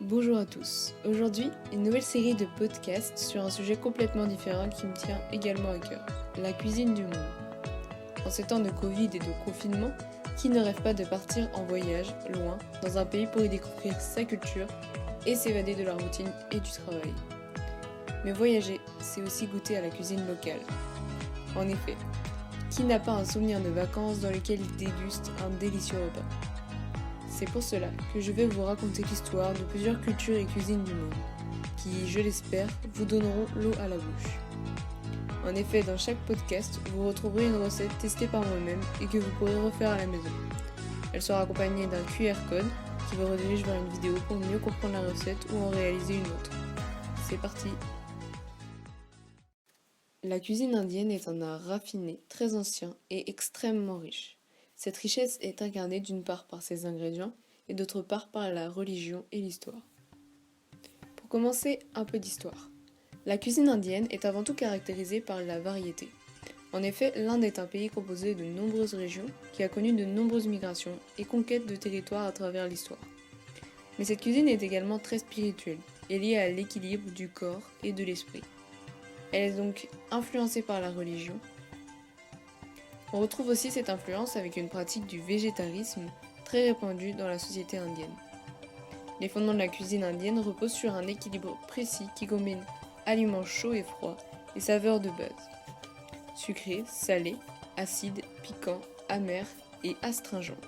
Bonjour à tous. Aujourd'hui, une nouvelle série de podcasts sur un sujet complètement différent qui me tient également à cœur, la cuisine du monde. En ces temps de Covid et de confinement, qui ne rêve pas de partir en voyage, loin, dans un pays pour y découvrir sa culture et s'évader de la routine et du travail. Mais voyager, c'est aussi goûter à la cuisine locale. En effet, qui n'a pas un souvenir de vacances dans lequel il déguste un délicieux repas ? C'est pour cela que je vais vous raconter l'histoire de plusieurs cultures et cuisines du monde, qui, je l'espère, vous donneront l'eau à la bouche. En effet, dans chaque podcast, vous retrouverez une recette testée par moi-même et que vous pourrez refaire à la maison. Elle sera accompagnée d'un QR code qui vous redirige vers une vidéo pour mieux comprendre la recette ou en réaliser une autre. C'est parti! La cuisine indienne est un art raffiné, très ancien et extrêmement riche. Cette richesse est incarnée d'une part par ses ingrédients et d'autre part par la religion et l'histoire. Pour commencer, un peu d'histoire. La cuisine indienne est avant tout caractérisée par la variété. En effet, l'Inde est un pays composé de nombreuses régions qui a connu de nombreuses migrations et conquêtes de territoires à travers l'histoire. Mais cette cuisine est également très spirituelle et liée à l'équilibre du corps et de l'esprit. Elle est donc influencée par la religion. On retrouve aussi cette influence avec une pratique du végétarisme très répandue dans la société indienne. Les fondements de la cuisine indienne reposent sur un équilibre précis qui combine aliments chauds et froids et saveurs de base. Sucré, salé, acide, piquant, amer et astringent.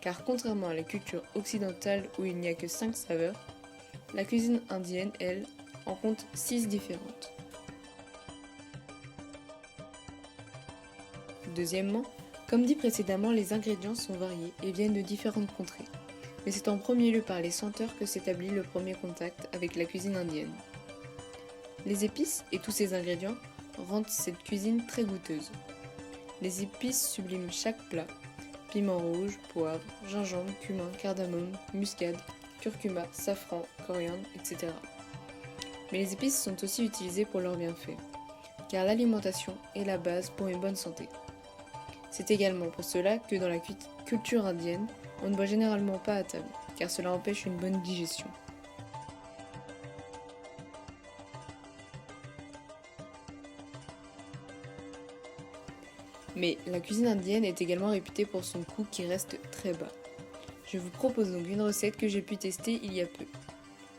Car contrairement à la culture occidentale où il n'y a que 5 saveurs, la cuisine indienne, elle, en compte 6 différentes. Deuxièmement, comme dit précédemment, les ingrédients sont variés et viennent de différentes contrées. Mais c'est en premier lieu par les senteurs que s'établit le premier contact avec la cuisine indienne. Les épices et tous ces ingrédients rendent cette cuisine très goûteuse. Les épices subliment chaque plat. Piment rouge, poivre, gingembre, cumin, cardamome, muscade, curcuma, safran, coriandre, etc. Mais les épices sont aussi utilisées pour leurs bienfaits, car l'alimentation est la base pour une bonne santé. C'est également pour cela que dans la culture indienne, on ne boit généralement pas à table, car cela empêche une bonne digestion. Mais la cuisine indienne est également réputée pour son coût qui reste très bas. Je vous propose donc une recette que j'ai pu tester il y a peu.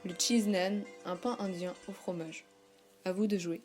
Le cheese naan, un pain indien au fromage. À vous de jouer.